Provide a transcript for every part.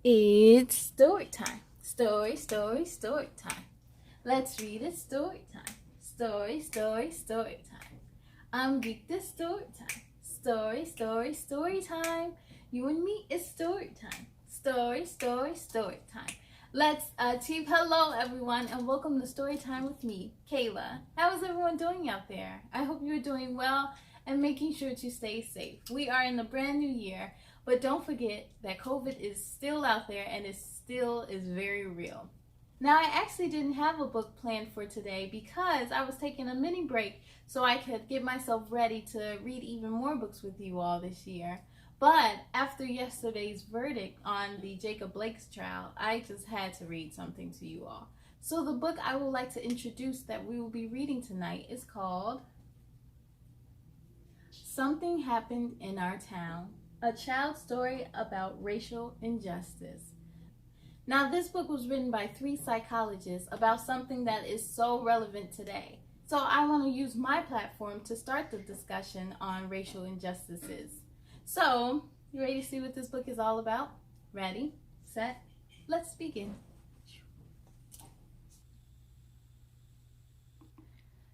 It's story time. Story time. Let's read it story time. Story time. I'm Geek this story time. Story time. You and me is story time. Story time. Let's achieve hello everyone and welcome to story time with me, Kayla. How is everyone doing out there? I hope you're doing well and making sure to stay safe. We are in a brand new year. But don't forget that COVID is still out there and it still is very real. Now, I actually didn't have a book planned for today because I was taking a mini break so I could get myself ready to read even more books with you all this year. But after yesterday's verdict on the Jacob Blake's trial, I just had to read something to you all. So the book I would like to introduce that we will be reading tonight is called Something Happened in Our Town, a child story about racial injustice. Now, this book was written by 3 psychologists about something that is so relevant today. So I want to use my platform to start the discussion on racial injustices. So, you ready to see what this book is all about? Ready, set, let's begin.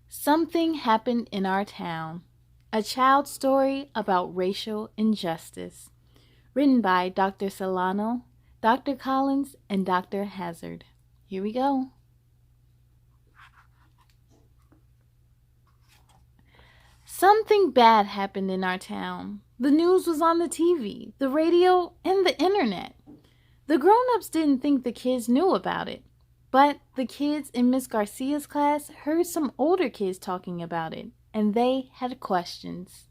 Something Happened in Our Town, a child story about racial injustice. Written by Dr. Solano, Dr. Collins, and Dr. Hazard. Here we go. Something bad happened in our town. The news was on the TV, the radio, and the internet. The grown-ups didn't think the kids knew about it, but the kids in Miss Garcia's class heard some older kids talking about it, and they had questions.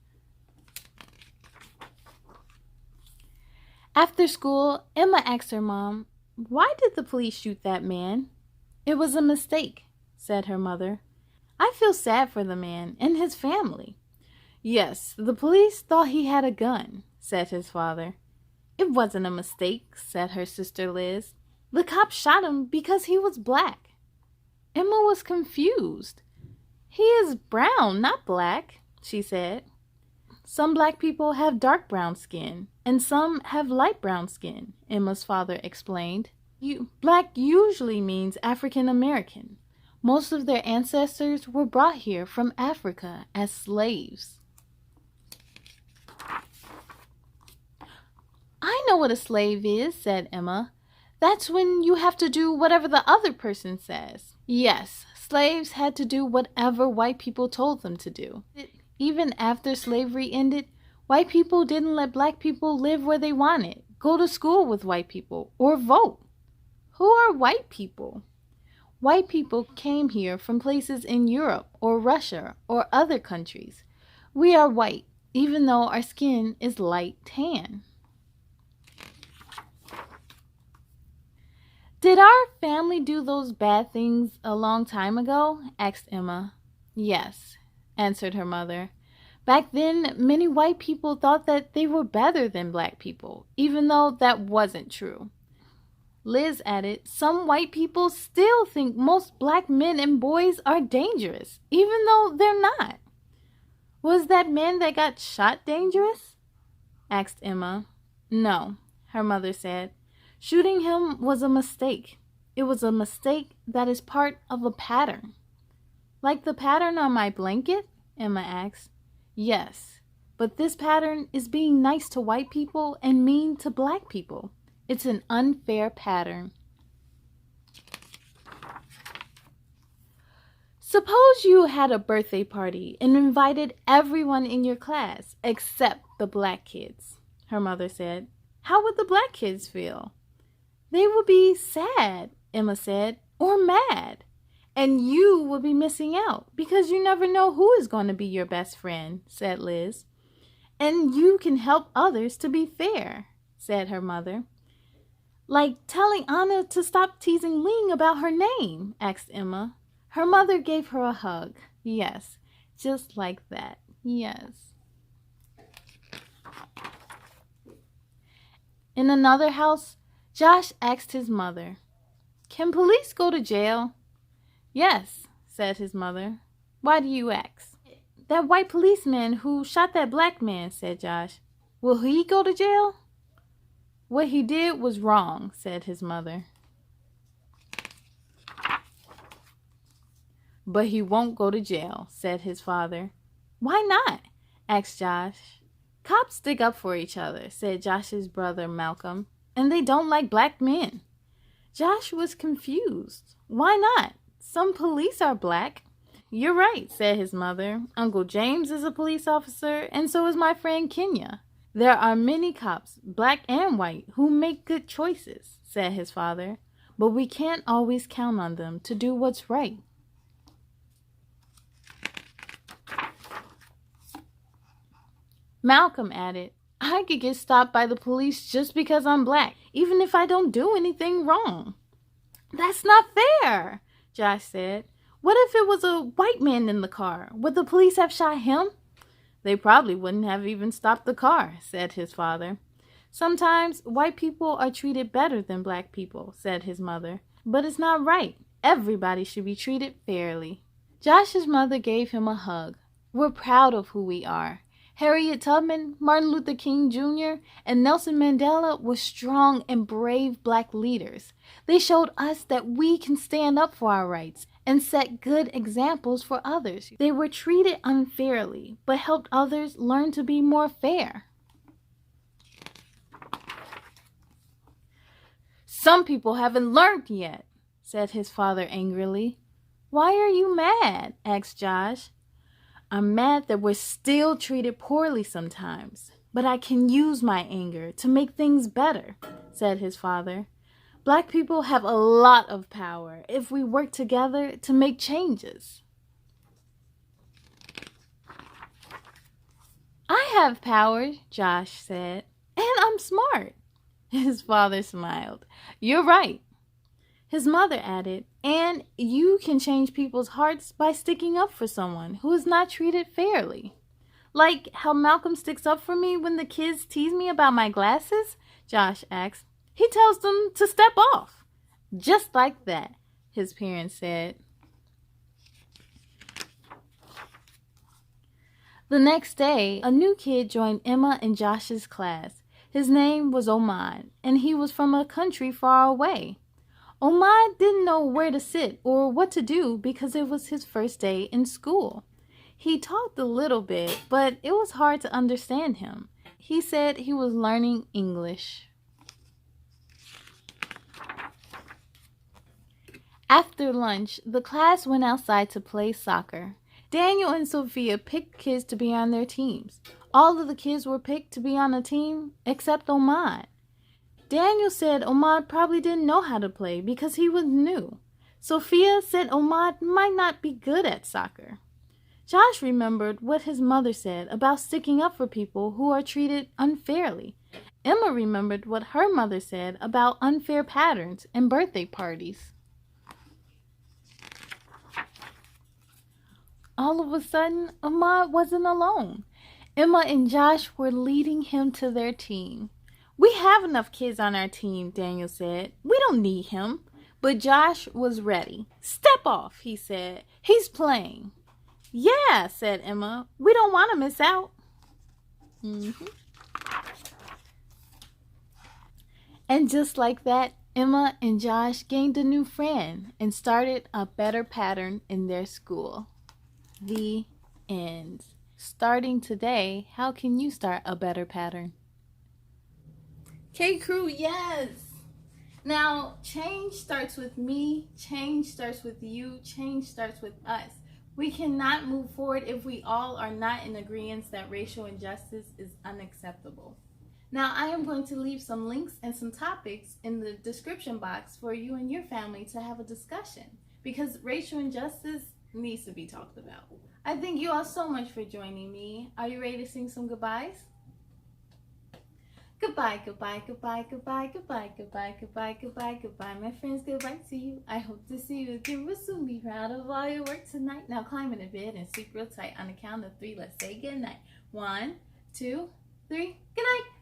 After school, Emma asked her mom, "Why did the police shoot that man?" "It was a mistake," said her mother. "I feel sad for the man and his family." "Yes, the police thought he had a gun," said his father. "It wasn't a mistake," said her sister Liz. "The cops shot him because he was black." Emma was confused. "He is brown, not black," she said. "Some black people have dark brown skin, and some have light brown skin," Emma's father explained. Black usually means African American. Most of their ancestors were brought here from Africa as slaves. "I know what a slave is," said Emma. "That's when you have to do whatever the other person says." Yes, slaves had to do whatever white people told them to do. Even after slavery ended, white people didn't let black people live where they wanted, go to school with white people, or vote. Who are white people? White people came here from places in Europe or Russia or other countries. We are white, even though our skin is light tan. "Did our family do those bad things a long time ago?" asked Emma. "Yes," answered her mother. "Back then, many white people thought that they were better than black people, even though that wasn't true." Liz added, "Some white people still think most black men and boys are dangerous, even though they're not." "Was that man that got shot dangerous?" asked Emma. "No," her mother said. "Shooting him was a mistake. It was a mistake that is part of a pattern." "Like the pattern on my blanket?" Emma asked. "Yes, but this pattern is being nice to white people and mean to black people. It's an unfair pattern." "Suppose you had a birthday party and invited everyone in your class except the black kids," her mother said. "How would the black kids feel?" "They would be sad," Emma said, "or mad. And you will be missing out because you never know who is going to be your best friend," said Liz. "And you can help others to be fair," said her mother. "Like telling Anna to stop teasing Ling about her name?" asked Emma. Her mother gave her a hug. "Yes, just like that. Yes." In another house, Josh asked his mother, "Can police go to jail?" "Yes," said his mother. "Why do you ask?" "That white policeman who shot that black man," said Josh. "Will he go to jail?" What he did was wrong, said his mother. But he won't go to jail, said his father. Why not? Asked Josh. Cops stick up for each other, said Josh's brother Malcolm, and they don't like black men. Josh was confused. Why not? Some police are black. You're right, said his mother. Uncle James is a police officer, and so is my friend Kenya. There are many cops, black and white, who make good choices, said his father, but we can't always count on them to do what's right. Malcolm added, I could get stopped by the police just because I'm black, even if I don't do anything wrong. That's not fair, Josh said. What if it was a white man in the car? Would the police have shot him? They probably wouldn't have even stopped the car, said his father. Sometimes white people are treated better than black people, said his mother. But it's not right. Everybody should be treated fairly. Josh's mother gave him a hug. We're proud of who we are. Harriet Tubman, Martin Luther King Jr., and Nelson Mandela were strong and brave black leaders. They showed us that we can stand up for our rights and set good examples for others. They were treated unfairly, but helped others learn to be more fair. Some people haven't learned yet, said his father angrily. Why are you mad? Asked Josh. I'm mad that we're still treated poorly sometimes, but I can use my anger to make things better, said his father. Black people have a lot of power if we work together to make changes. I have power, Josh said, and I'm smart. His father smiled. You're right. His mother added, and you can change people's hearts by sticking up for someone who is not treated fairly. Like how Malcolm sticks up for me when the kids tease me about my glasses? Josh asked. He tells them to step off. Just like that, his parents said. The next day, a new kid joined Emma in Josh's class. His name was Omad, and he was from a country far away. Omad didn't know where to sit or what to do because it was his first day in school. He talked a little bit, but it was hard to understand him. He said he was learning English. After lunch, the class went outside to play soccer. Daniel and Sophia picked kids to be on their teams. All of the kids were picked to be on a team except Omad. Daniel said Omad probably didn't know how to play because he was new. Sophia said Omad might not be good at soccer. Josh remembered what his mother said about sticking up for people who are treated unfairly. Emma remembered what her mother said about unfair patterns and birthday parties. All of a sudden, Omad wasn't alone. Emma and Josh were leading him to their team. We have enough kids on our team, Daniel said. We don't need him. But Josh was ready. Step off, he said. He's playing. Yeah, said Emma. We don't want to miss out. And just like that, Emma and Josh gained a new friend and started a better pattern in their school. The end. Starting today, how can you start a better pattern? K-Crew, yes! Now, change starts with me, change starts with you, change starts with us. We cannot move forward if we all are not in agreement that racial injustice is unacceptable. Now, I am going to leave some links and some topics in the description box for you and your family to have a discussion, because racial injustice needs to be talked about. I thank you all so much for joining me. Are you ready to sing some goodbyes? Goodbye, goodbye, goodbye, goodbye, goodbye, goodbye, goodbye, goodbye, goodbye. My friends, goodbye to you. I hope to see you again. We'll soon be proud of all your work tonight. Now climb into bed and sleep real tight. On the count of 3, let's say goodnight. 1, 2, 3, good night.